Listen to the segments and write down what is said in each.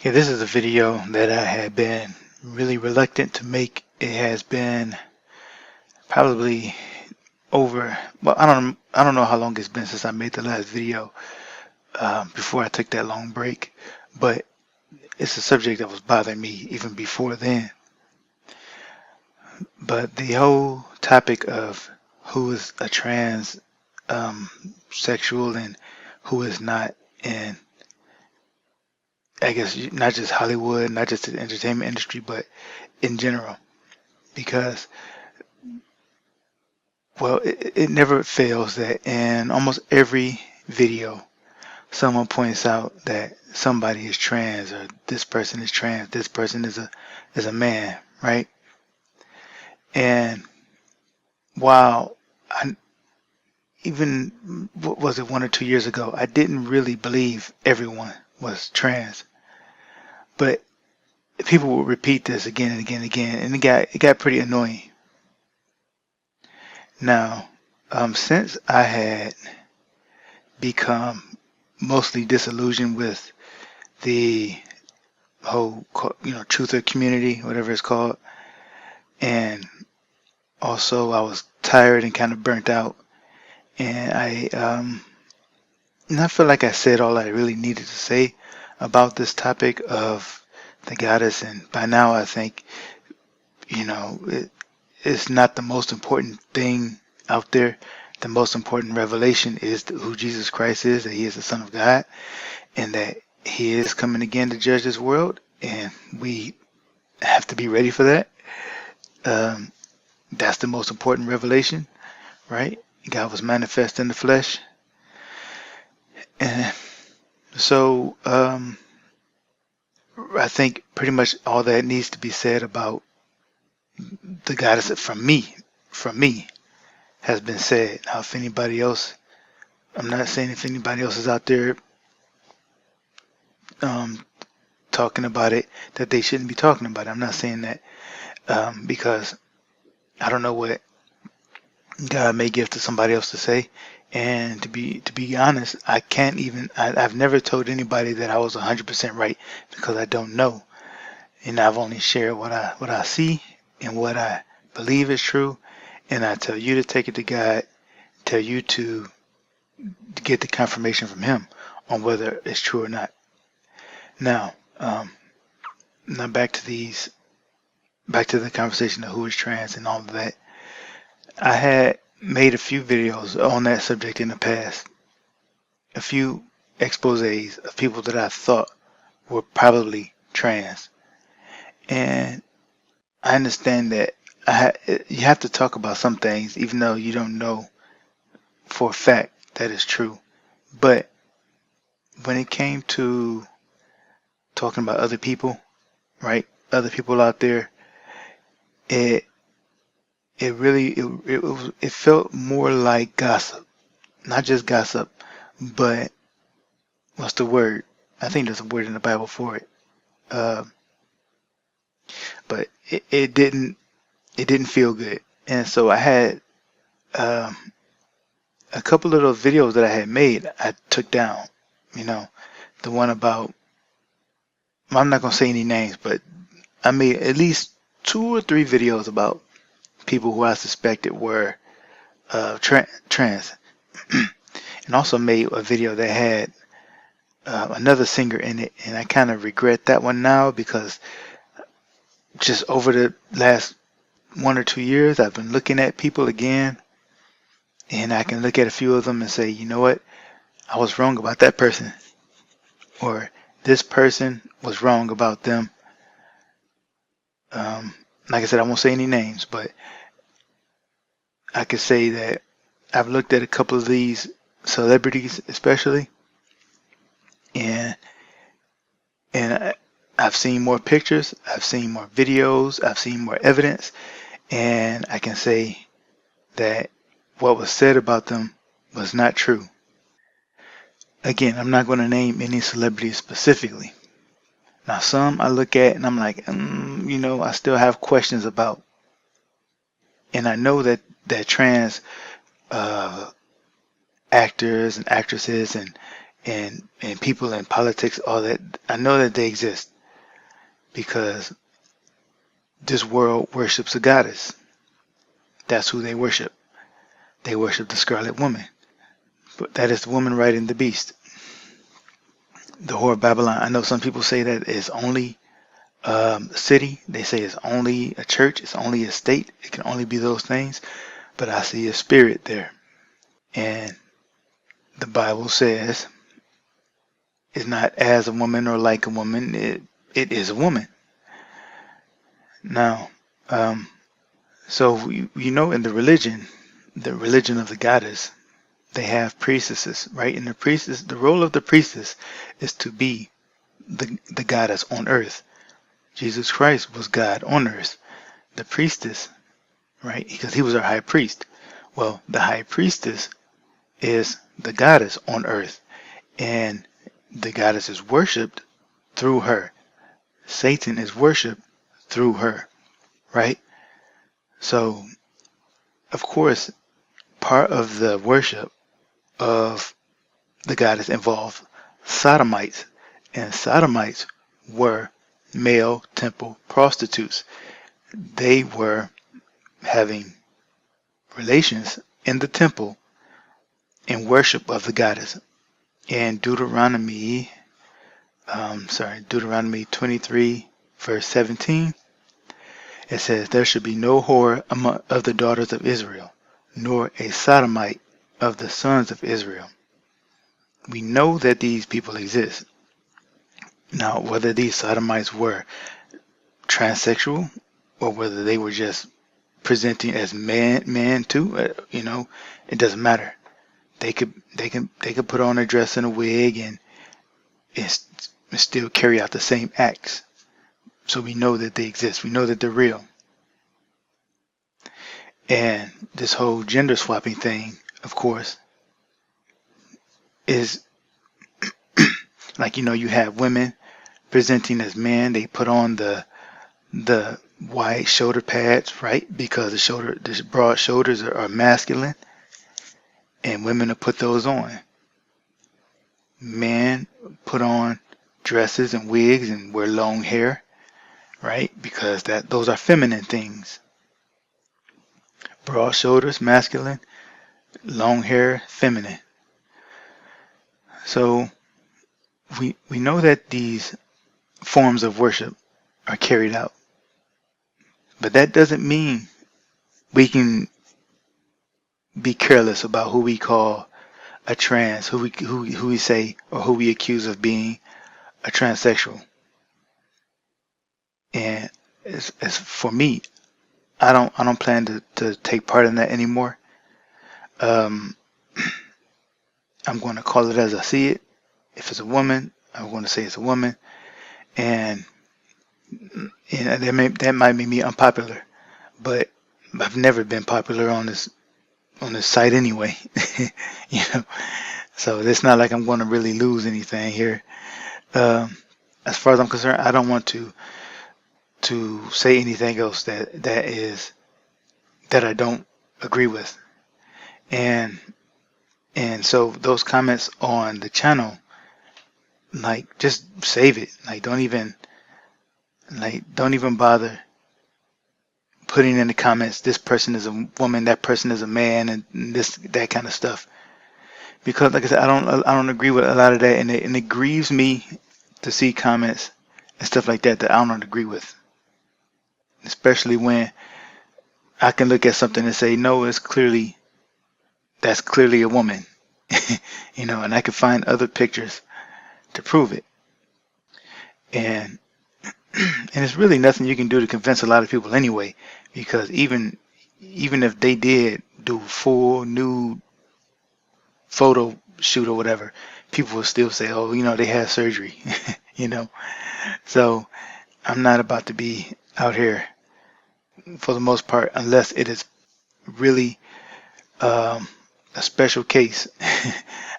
Okay, this is a video that I had been really reluctant to make. It has been probably over, well, I don't know how long it's been since I made the last video before I took that long break, but it's a subject that was bothering me even before then. But the whole topic of who is a trans sexual and who is not, and I guess not just Hollywood, not just the entertainment industry, but in general, because well, it never fails that in almost every video, someone points out that somebody is trans, or this person is trans, this person is a man, right? And while I even what was it 1 or 2 years ago, I didn't really believe everyone was trans, but people would repeat this again and again and again, and it got pretty annoying. Now, since I had become mostly disillusioned with the whole, truther community, whatever it's called, and also I was tired and kind of burnt out, and I feel like I said all I really needed to say about this topic of the goddess, and by now I think it's not the most important thing out there. The most important revelation is who Jesus Christ is, that He is the Son of God, and that He is coming again to judge this world, and we have to be ready for that. Um, that's the most important revelation, right? God was manifest in the flesh, and so I think pretty much all that needs to be said about the goddess from me, has been said. Now, if anybody else, I'm not saying if anybody else is out there um, talking about it that they shouldn't be talking about it. I'm not saying that because I don't know what God may give to somebody else to say. And to be honest, I can't even. I've never told anybody that I was 100% right because I don't know, and I've only shared what I see and what I believe is true. And I tell you to take it to God, tell you to get the confirmation from Him on whether it's true or not. Now, now back to the conversation of who is trans and all of that. I had made a few videos on that subject in the past, a few exposés of people that I thought were probably trans. And I understand that you have to talk about some things, even though you don't know for a fact that it's true. But when it came to talking about other people, right? Other people out there, it it really it felt more like gossip, not just gossip, but what's the word? I think there's a word in the Bible for it. Uh, but it didn't feel good, and so I had um, a couple of those videos that I had made. I took down. You know, the one about, I'm not gonna say any names, but I made at least 2 or 3 videos about people who I suspected were trans, and also made a video that had another singer in it, and I kind of regret that one now because just over the last 1 or 2 years, I've been looking at people again, and I can look at a few of them and say, you know what, I was wrong about that person, or this person was wrong about them. Um, like I said, I won't say any names, but I could say that I've looked at a couple of these celebrities, especially, and I've seen more pictures, I've seen more videos, I've seen more evidence, and I can say that what was said about them was not true. Again, I'm not going to name any celebrities specifically. Now, some I look at and I'm like, I still have questions about, and I know that trans uh, actors and actresses and people in politics, all that, I know that they exist. because this world worships a goddess. That's who they worship. They worship the scarlet woman. But that is the woman riding the beast. The whore of Babylon. I know some people say that it's only a city. They say it's only a church. It's only a state. It can only be those things. But I see a spirit there. And the Bible says it's not as a woman or like a woman. It is a woman. Now, so you know, in the religion of the goddess, they have priestesses, right? And the role of the priestess is to be the goddess on earth. Jesus Christ was God on earth. The priestess, right? Because he was our high priest. Well, the high priestess is the goddess on earth, and the goddess is worshipped through her. Satan is worshipped through her, right? So, of course, part of the worship of the goddess involved sodomites, and sodomites were male temple prostitutes. They were having relations in the temple in worship of the goddess. In Deuteronomy 23, verse 17, it says, "There should be no whore of the daughters of Israel, nor a sodomite of the sons of Israel." We know that these people exist. Now, whether these sodomites were transsexual or whether they were just presenting as man too, it doesn't matter. They could put on a dress and a wig and still carry out the same acts. So we know that they exist. We know that they're real. And this whole gender swapping thing, of course, is like, you have women presenting as men. They put on the wide shoulder pads, right? Because the broad shoulders are masculine, and women will put those on. Men put on dresses and wigs and wear long hair, right? Because those are feminine things. Broad shoulders, masculine; long hair, feminine. So we know that these forms of worship are carried out, but that doesn't mean we can be careless about who we call a trans, who we say, or who we accuse of being a transsexual. And as for me, I don't plan to take part in that anymore. Um, I'm going to call it as I see it. If it's a woman, I'm going to say it's a woman, and that might make me unpopular, but I've never been popular on this site anyway. you know, so it's not like I'm going to really lose anything here. Um, as far as I'm concerned, I don't want to say anything else that I don't agree with, and so those comments on the channel, like, just save it. Like, don't even bother putting in the comments, this person is a woman, that person is a man, and that kind of stuff. Because, like I said, I don't agree with a lot of that, and it grieves me to see comments and stuff like that I don't agree with. Especially when I can look at something and say, no, that's clearly a woman, and I can find other pictures to prove it. And it's really nothing you can do to convince a lot of people anyway, because even if they did do full nude photo shoot or whatever, people will still say, oh, they had surgery, So I'm not about to be out here, for the most part, unless it is really a special case.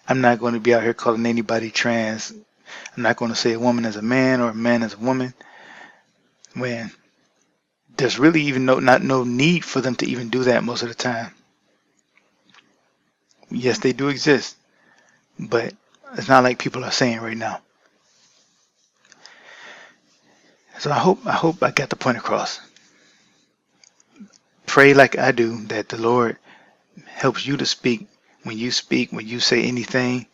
I'm not going to be out here calling anybody trans. I'm not going to say a woman is a man or a man is a woman, when there's really even no need for them to even do that most of the time. Yes, they do exist, but it's not like people are saying right now. So I hope I got the point across. Pray like I do that the Lord helps you to speak, when you say anything,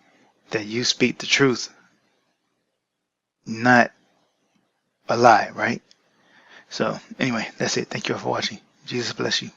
that you speak the truth, not a lie, right? So anyway, that's it. Thank you all for watching. Jesus bless you.